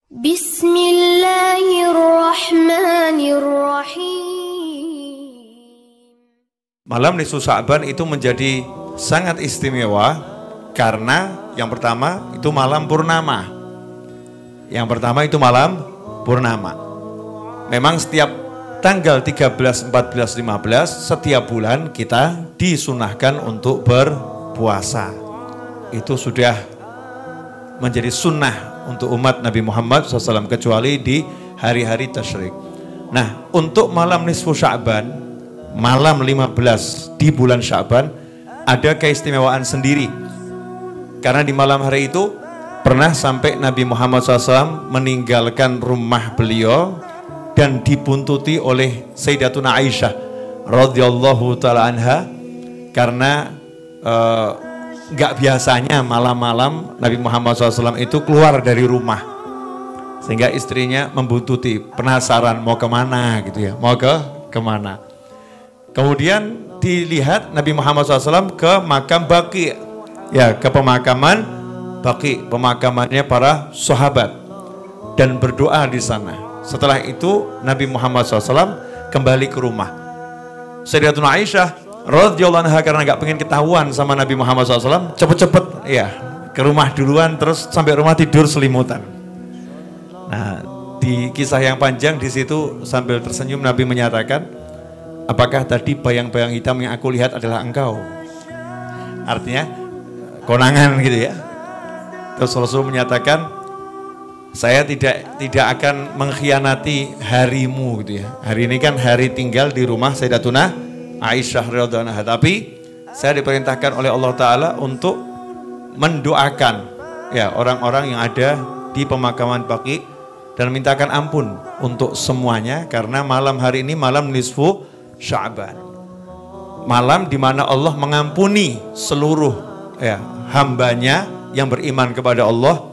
Bismillahirrahmanirrahim. Malam nisfu Sya'ban itu menjadi sangat istimewa karena yang pertama itu malam purnama. Yang pertama itu malam purnama. Memang setiap tanggal 13, 14, 15 setiap bulan kita disunahkan untuk berpuasa. Itu sudah menjadi sunnah untuk umat Nabi Muhammad SAW kecuali di hari-hari tasyrik. Nah, untuk malam nisfu Sya'ban, malam 15 di bulan Sya'ban ada keistimewaan sendiri. Karena di malam hari itu pernah sampai Nabi Muhammad SAW meninggalkan rumah beliau dan dibuntuti oleh Sayyidatuna Aisyah radhiyallahu taala anha karena nggak biasanya malam-malam Nabi Muhammad SAW itu keluar dari rumah, sehingga istrinya membuntuti, penasaran mau kemana gitu ya, mau kemana. Kemudian dilihat Nabi Muhammad SAW ke makam Baqi, ya, ke pemakaman Baqi, pemakamannya para sahabat, dan berdoa di sana. Setelah itu Nabi Muhammad SAW kembali ke rumah. Sayyidatuna Aisyah radhiyallahu anha karena nggak pengen ketahuan sama Nabi Muhammad SAW, cepet-cepet ya ke rumah duluan, terus sampai rumah tidur selimutan. Nah, di kisah yang panjang di situ sambil tersenyum Nabi menyatakan, apakah tadi bayang-bayang hitam yang aku lihat adalah engkau? Artinya konangan gitu ya. Terus Rasul menyatakan, saya tidak akan mengkhianati harimu gitu ya. Hari ini kan hari tinggal di rumah Sayyidatuna Aisyah radhiyallahu anha, tapi saya diperintahkan oleh Allah Ta'ala untuk mendoakan ya orang-orang yang ada di pemakaman Baqi dan mintakan ampun untuk semuanya karena malam hari ini malam nisfu Sya'ban, malam di mana Allah mengampuni seluruh ya hambanya yang beriman kepada Allah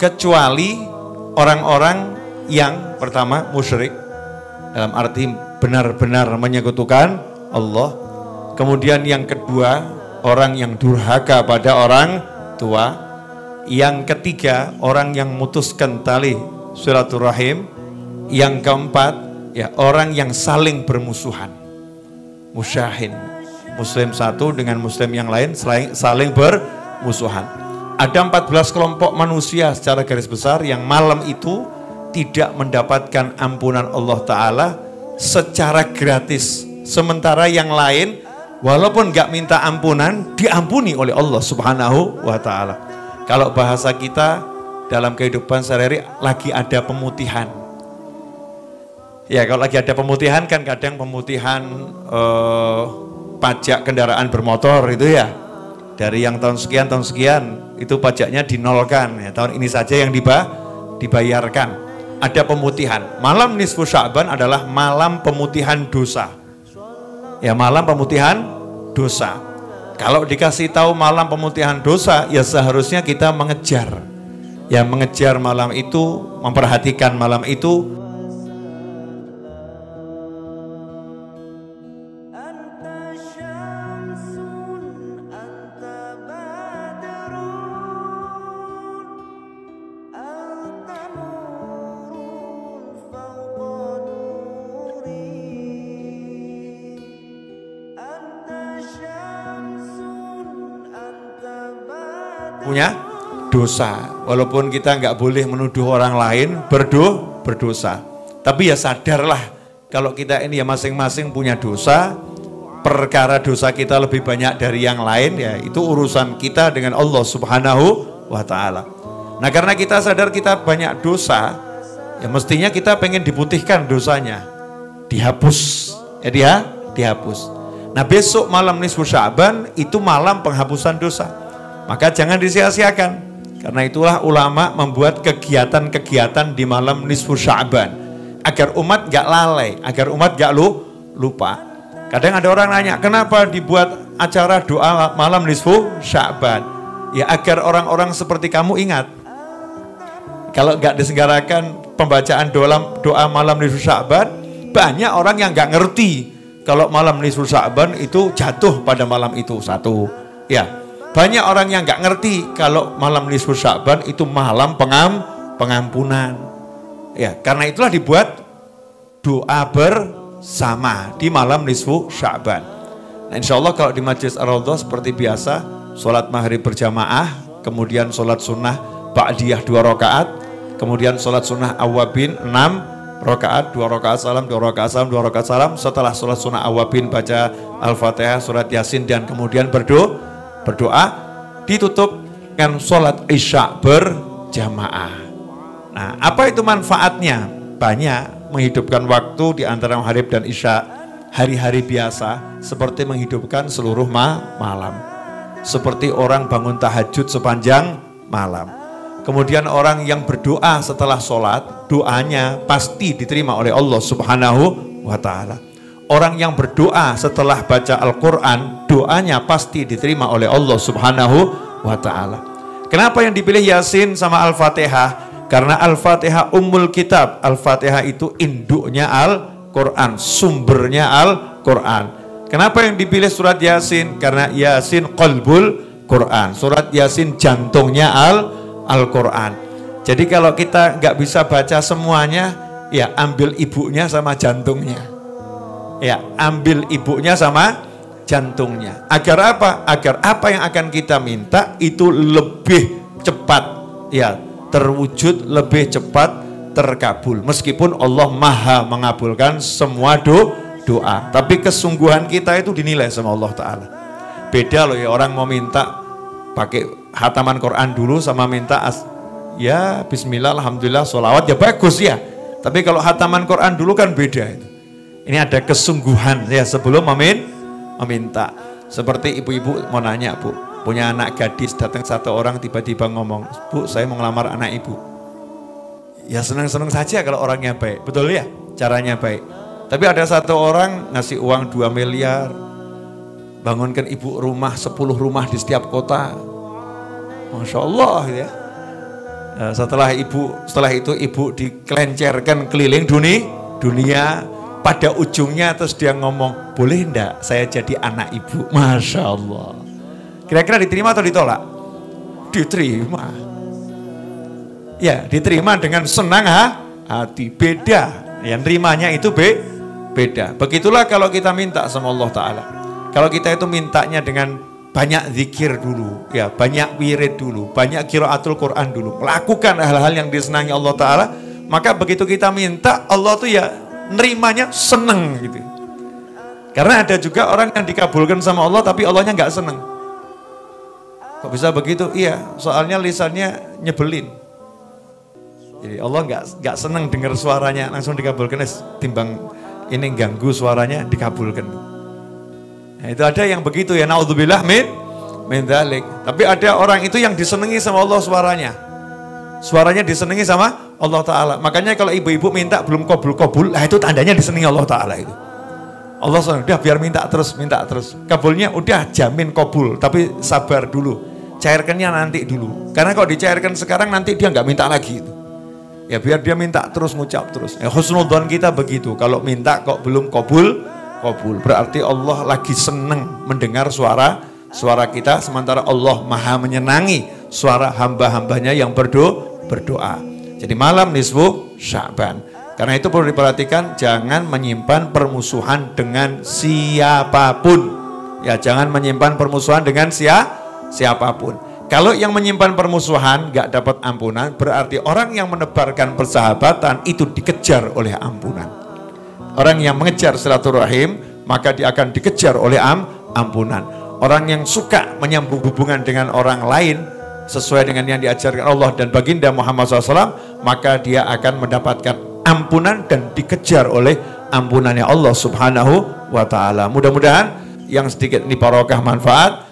kecuali orang-orang yang pertama musyrik, dalam arti benar-benar menyekutukan Allah. Kemudian yang kedua, orang yang durhaka pada orang tua. Yang ketiga, orang yang memutuskan tali silaturahim. Yang keempat, ya, orang yang saling bermusuhan, musyahin, muslim satu dengan muslim yang lain saling bermusuhan. Ada 14 kelompok manusia secara garis besar yang malam itu tidak mendapatkan ampunan Allah Ta'ala secara gratis, sementara yang lain walaupun nggak minta ampunan diampuni oleh Allah Subhanahu wa Ta'ala. Kalau bahasa kita dalam kehidupan sehari-hari lagi ada pemutihan ya, kalau lagi ada pemutihan kan kadang pemutihan pajak kendaraan bermotor itu ya, dari yang tahun sekian itu pajaknya dinolkan ya, tahun ini saja yang dibayarkan. Ada pemutihan. Malam nisfu Sya'ban adalah malam pemutihan dosa. Ya, malam pemutihan dosa. Kalau dikasih tahu malam pemutihan dosa, ya seharusnya kita mengejar. Ya, mengejar malam itu, memperhatikan malam itu. Punya dosa, walaupun kita nggak boleh menuduh orang lain berdosa, tapi ya sadarlah kalau kita ini ya masing-masing punya dosa, perkara dosa kita lebih banyak dari yang lain, ya itu urusan kita dengan Allah Subhanahu wa Ta'ala. Nah, karena kita sadar kita banyak dosa, ya mestinya kita pengen diputihkan dosanya, dihapus ya, dihapus. Nah, besok malam nisfu Sya'ban itu malam penghapusan dosa. Maka jangan disia-siakan. Karena itulah ulama membuat kegiatan-kegiatan di malam nisfu Sya'ban agar umat gak lalai, agar umat gak lupa. Kadang ada orang nanya, kenapa dibuat acara doa malam nisfu Sya'ban? Ya agar orang-orang seperti kamu ingat. Kalau gak diselenggarakan pembacaan doa malam nisfu Sya'ban, banyak orang yang gak ngerti kalau malam nisfu Sya'ban itu jatuh pada malam itu. Satu, ya. Banyak orang yang nggak ngerti kalau malam nisfu Sya'ban itu malam pengampunan. Ya, karena itulah dibuat doa bersama di malam nisfu Sya'ban. Nah, insya Allah kalau di Majlis Ar-Raudhah seperti biasa, sholat maghrib berjamaah, kemudian sholat sunnah ba'diyah 2 rakaat, kemudian sholat sunnah awabin 6 rakaat, 2 rakaat salam, 2 rakaat salam, 2 rakaat salam. Setelah sholat sunnah awabin baca Al-Fatihah, surat Yasin, dan kemudian berdoa, ditutup dengan sholat isya berjamaah. Nah, apa itu manfaatnya? Banyak, menghidupkan waktu di antara maghrib dan isya hari-hari biasa, seperti menghidupkan seluruh malam. Seperti orang bangun tahajud sepanjang malam. Kemudian orang yang berdoa setelah sholat, doanya pasti diterima oleh Allah Subhanahu wa ta'ala. Orang yang berdoa setelah baca Al-Quran, doanya pasti diterima oleh Allah Subhanahu wa ta'ala. Kenapa yang dipilih Yasin sama Al-Fatihah? Karena Al-Fatihah ummul kitab. Al-Fatihah itu induknya Al-Quran, sumbernya Al-Quran. Kenapa yang dipilih surat Yasin? Karena Yasin qalbul Quran. Surat Yasin jantungnya Al-Quran. Jadi kalau kita nggak bisa baca semuanya, ya ambil ibunya sama jantungnya. Ya, ambil ibunya sama jantungnya. Agar apa? Agar apa yang akan kita minta itu lebih cepat, ya, terwujud, lebih cepat terkabul. Meskipun Allah maha mengabulkan semua doa, tapi kesungguhan kita itu dinilai sama Allah Ta'ala. Beda loh ya, orang mau minta pakai hataman Quran dulu sama minta ya bismillah, alhamdulillah, sholawat, ya bagus ya. Tapi kalau hataman Quran dulu kan beda itu. Ini ada kesungguhan ya sebelum meminta. Seperti ibu-ibu mau nanya, Bu, punya anak gadis, datang satu orang tiba-tiba ngomong, Bu, saya mau ngelamar anak ibu. Ya senang-senang saja kalau orangnya baik, betul ya, caranya baik. Tapi ada satu orang ngasih uang 2 miliar, bangunkan ibu rumah 10 rumah di setiap kota. Masya Allah ya. Nah, setelah itu ibu dikelencerkan keliling dunia. Pada ujungnya terus dia ngomong, boleh enggak saya jadi anak ibu? Masya Allah. Kira-kira diterima atau ditolak? Diterima. Ya, diterima dengan senang hati. Beda. Yang nerimanya itu beda. Begitulah kalau kita minta sama Allah Ta'ala. Kalau kita itu mintanya dengan banyak zikir dulu, ya, banyak wirid dulu, banyak qiraatul Quran dulu, melakukan hal-hal yang disenangi Allah Ta'ala, maka begitu kita minta, Allah tuh ya nerimanya seneng gitu. Karena ada juga orang yang dikabulkan sama Allah tapi Allahnya nggak seneng. Kok bisa begitu? Iya, soalnya lisannya nyebelin. Jadi Allah nggak seneng dengar suaranya langsung dikabulkan, timbang ini ganggu suaranya dikabulkan. Nah, itu ada yang begitu ya, naudzubillah min dzalik. Tapi ada orang itu yang disenangi sama Allah suaranya disenangi sama Allah Ta'ala. Makanya kalau ibu-ibu minta belum kabul-kabul, nah itu tandanya disenangi Allah Ta'ala itu. Allah senang, udah biar minta terus. Kabulnya udah jamin kabul, tapi sabar dulu. Cairkannya nanti dulu. Karena kalau dicairkan sekarang nanti dia nggak minta lagi itu. Ya biar dia minta terus, ngucap terus. Ya, husnudzon kita begitu. Kalau minta kok belum kabul, berarti Allah lagi senang mendengar suara kita, sementara Allah maha menyenangi suara hamba-hambanya yang berdoa. Jadi malam nisfu Sya'ban. Karena itu perlu diperhatikan, jangan menyimpan permusuhan dengan siapapun. Ya, jangan menyimpan permusuhan dengan siapapun. Kalau yang menyimpan permusuhan gak dapat ampunan, berarti orang yang menebarkan persahabatan itu dikejar oleh ampunan. Orang yang mengejar silaturahim, maka dia akan dikejar oleh ampunan. Orang yang suka menyambung hubungan dengan orang lain sesuai dengan yang diajarkan Allah dan baginda Muhammad SAW, maka dia akan mendapatkan ampunan dan dikejar oleh ampunannya Allah Subhanahu wa Ta'ala. Mudah-mudahan yang sedikit ini barokah manfaat.